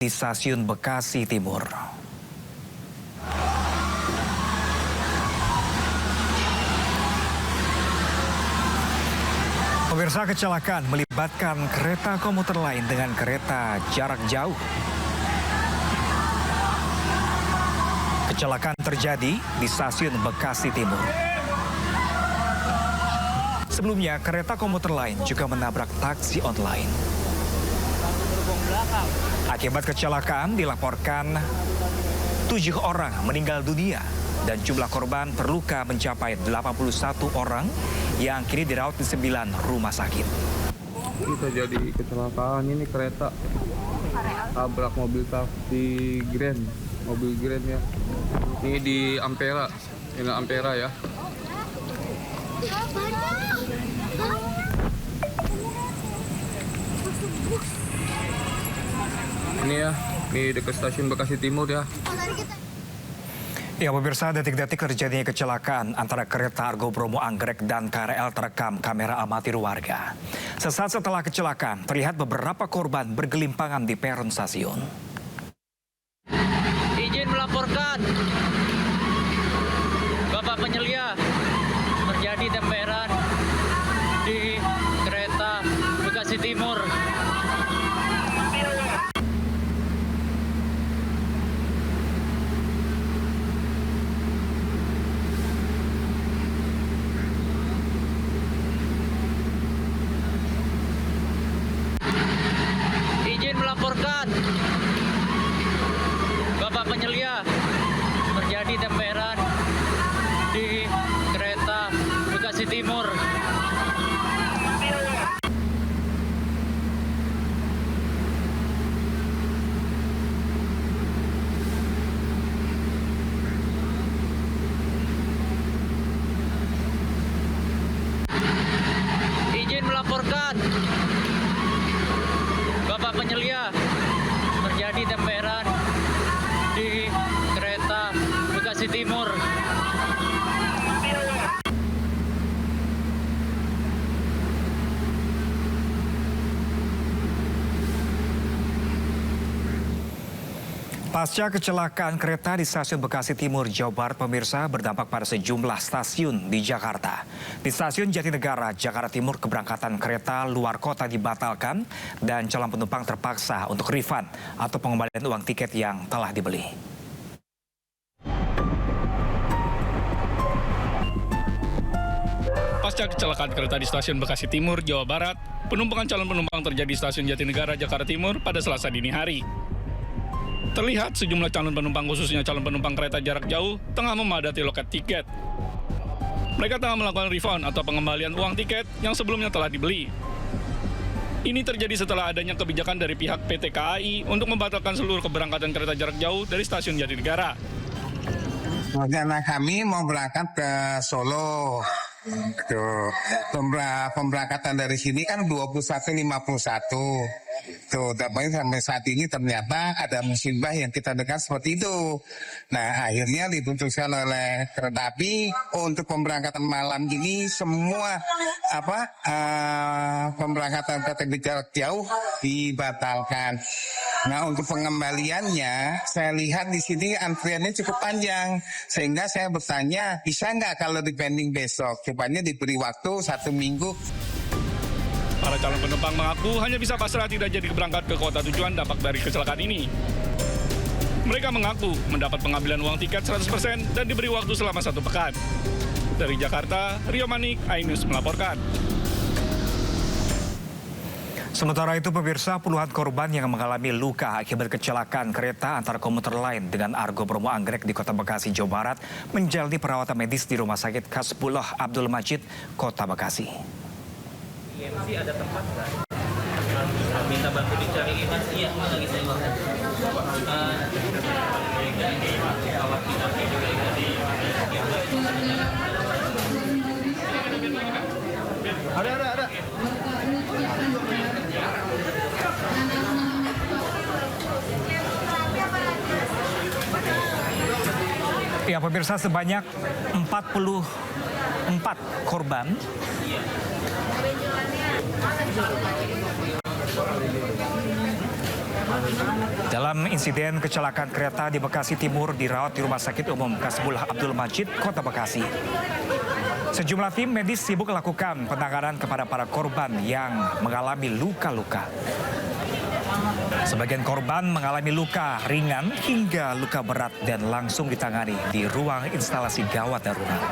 di stasiun Bekasi Timur. Pemirsa, kecelakaan melibatkan kereta komuter lain dengan kereta jarak jauh. Kecelakaan terjadi di stasiun Bekasi Timur. Sebelumnya, kereta komuter lain juga menabrak taksi online. Akibat kecelakaan dilaporkan 7 orang meninggal dunia dan jumlah korban terluka mencapai 81 orang yang kini dirawat di 9 rumah sakit. Ini terjadi kecelakaan, ini kereta tabrak mobil taksi Grand, mobil Grand ya. Ini di Ampera, ini Ampera ya. Ini ya, ini dekat stasiun Bekasi Timur ya. Ya, pemirsa, detik-detik terjadinya kecelakaan antara kereta Argo Bromo Anggrek dan KRL terekam kamera amatir warga. Sesaat setelah kecelakaan, terlihat beberapa korban bergelimpangan di peron stasiun. Izin melaporkan, Bapak penyelia, terjadi temperan di kereta Bekasi Timur. Izin melaporkan, Bapak penyelia, terjadi temperan di kereta Bekasi Timur. Izin melaporkan, Bapak penyelia, terjadi temperan di kereta Bekasi Timur. Pasca kecelakaan kereta di stasiun Bekasi Timur, Jawa Barat, pemirsa, berdampak pada sejumlah stasiun di Jakarta. Di stasiun Jatinegara, Jakarta Timur, keberangkatan kereta luar kota dibatalkan dan calon penumpang terpaksa untuk refund atau pengembalian uang tiket yang telah dibeli. Pasca kecelakaan kereta di stasiun Bekasi Timur, Jawa Barat, penumpangan calon penumpang terjadi di stasiun Jatinegara, Jakarta Timur pada Selasa dini hari. Terlihat sejumlah calon penumpang, khususnya calon penumpang kereta jarak jauh, tengah memadati loket tiket. Mereka tengah melakukan refund atau pengembalian uang tiket yang sebelumnya telah dibeli. Ini terjadi setelah adanya kebijakan dari pihak PT KAI untuk membatalkan seluruh keberangkatan kereta jarak jauh dari stasiun Jatinegara. Rencana kami mau berangkat ke Solo. Tuh, pemberangkatan dari sini kan 21.51. Tuh, tapi sampai saat ini ternyata ada musibah yang kita dengar seperti itu. Nah, akhirnya diputuskan oleh kereta api untuk pemberangkatan malam ini semua pemberangkatan kereta jarak jauh dibatalkan. Nah, untuk pengembaliannya, saya lihat di sini antriannya cukup panjang, sehingga saya bertanya, bisa nggak kalau dipending besok? Supaya diberi waktu 1 minggu. Para calon penumpang mengaku hanya bisa pasrah tidak jadi berangkat ke kota tujuan dampak dari kecelakaan ini. Mereka mengaku mendapat pengambilan uang tiket 100% dan diberi waktu selama 1 pekan. Dari Jakarta, Rio Manik, iNews melaporkan. Sementara itu, pemirsa, puluhan korban yang mengalami luka akibat kecelakaan kereta antar komuter lain dengan Argo Bromo Anggrek di Kota Bekasi, Jawa Barat menjalani perawatan medis di Rumah Sakit Hasbullah Abdul Majid, Kota Bekasi. IMC ada tempat nggak? Minta bantu dicariin mas. Iya, lagi saya banget. Ada. Ya, pemirsa, sebanyak 44 korban Dalam insiden kecelakaan kereta di Bekasi Timur dirawat di Rumah Sakit Umum Kasbullah Abdul Majid, Kota Bekasi. Sejumlah tim medis sibuk melakukan penanganan kepada para korban yang mengalami luka-luka. Sebagian korban mengalami luka ringan hingga luka berat dan langsung ditangani di ruang instalasi gawat darurat.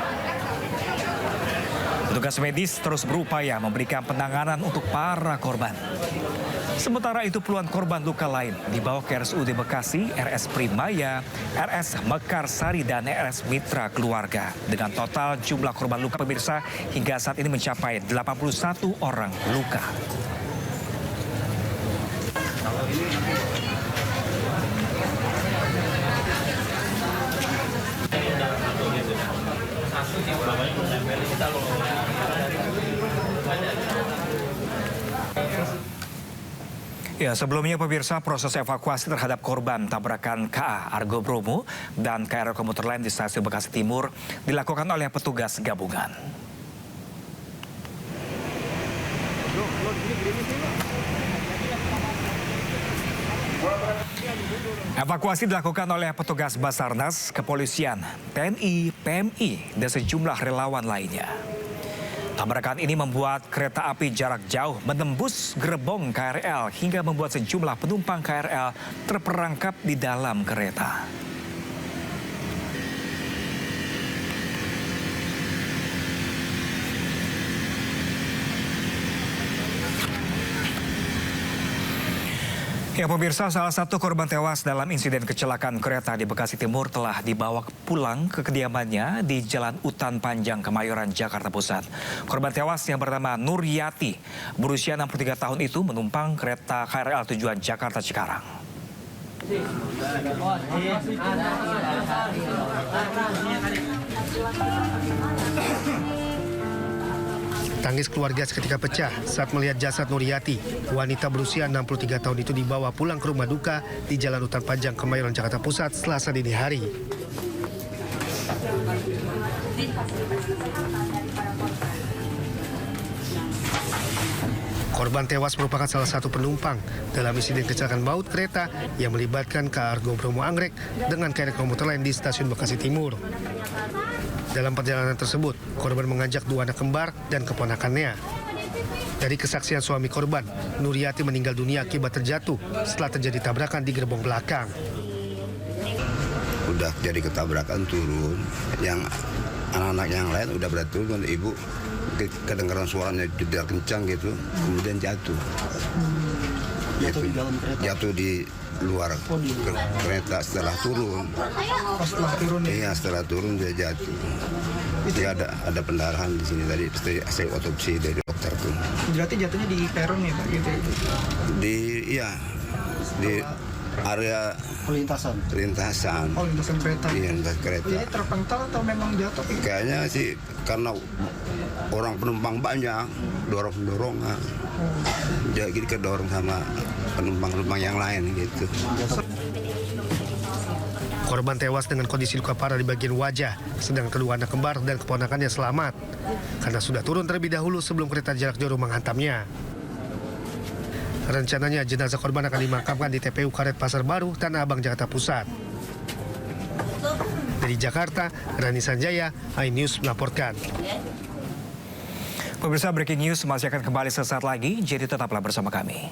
Petugas medis terus berupaya memberikan penanganan untuk para korban. Sementara itu puluhan korban luka lain dibawa ke RSUD Bekasi, RS Primaya, RS Mekarsari, dan RS Mitra Keluarga. Dengan total jumlah korban luka pemirsa hingga saat ini mencapai 81 orang luka. Ya, sebelumnya pemirsa, proses evakuasi terhadap korban tabrakan KA Argo Bromo dan KRL komuter lain di stasiun Bekasi Timur dilakukan oleh petugas gabungan. Evakuasi dilakukan oleh petugas Basarnas, Kepolisian, TNI, PMI, dan sejumlah relawan lainnya. Tabrakan ini membuat kereta api jarak jauh menembus gerbong KRL hingga membuat sejumlah penumpang KRL terperangkap di dalam kereta. Ya pemirsa, salah satu korban tewas dalam insiden kecelakaan kereta di Bekasi Timur telah dibawa pulang ke kediamannya di Jalan Utan Panjang, Kemayoran, Jakarta Pusat. Korban tewas yang bernama Nuryati, berusia 63 tahun itu menumpang kereta KRL tujuan Jakarta Cikarang. Tangis keluarga seketika pecah saat melihat jasad Nuryati. Wanita berusia 63 tahun itu dibawa pulang ke rumah duka di Jalan Utan Panjang, Kemayoran, Jakarta Pusat, Selasa dini hari. Korban tewas merupakan salah satu penumpang dalam insiden kecelakaan maut kereta yang melibatkan KA Argo Bromo Anggrek dengan KRL komuter lain di stasiun Bekasi Timur. Dalam perjalanan tersebut, korban mengajak dua anak kembar dan keponakannya. Dari kesaksian suami korban, Nuryati meninggal dunia akibat terjatuh setelah terjadi tabrakan di gerbong belakang. Udah jadi ketabrakan turun, yang anak-anak yang lain udah berarti turun, ibu kedengaran suaranya jedar kencang gitu, kemudian jatuh. Jatuh di dalam kereta? Jatuh di luar kereta setelah turun. Setelah turun ya? Iya, setelah turun dia jatuh. Dia ada pendarahan di sini tadi, hasil otopsi dari dokter tuh. Berarti jatuhnya di peron ya Pak? Gitu. Di area lintasan. Oh, lintasan kereta. Iya, lintas kereta. Ini terpental atau memang jatuh? Kayaknya sih karena orang penumpang banyak, dorong-dorongan. Jadi kedorong sama penumpang-penumpang yang lain gitu. Korban tewas dengan kondisi luka parah di bagian wajah, sedang kedua anak kembar dan keponakannya selamat karena sudah turun terlebih dahulu sebelum kereta jarak jauh menghantamnya. Rencananya jenazah korban akan dimakamkan di TPU Karet Pasar Baru, Tanah Abang, Jakarta Pusat. Dari Jakarta, Rani Sanjaya, iNews melaporkan. Pemirsa, breaking news masih akan kembali sesaat lagi, jadi tetaplah bersama kami.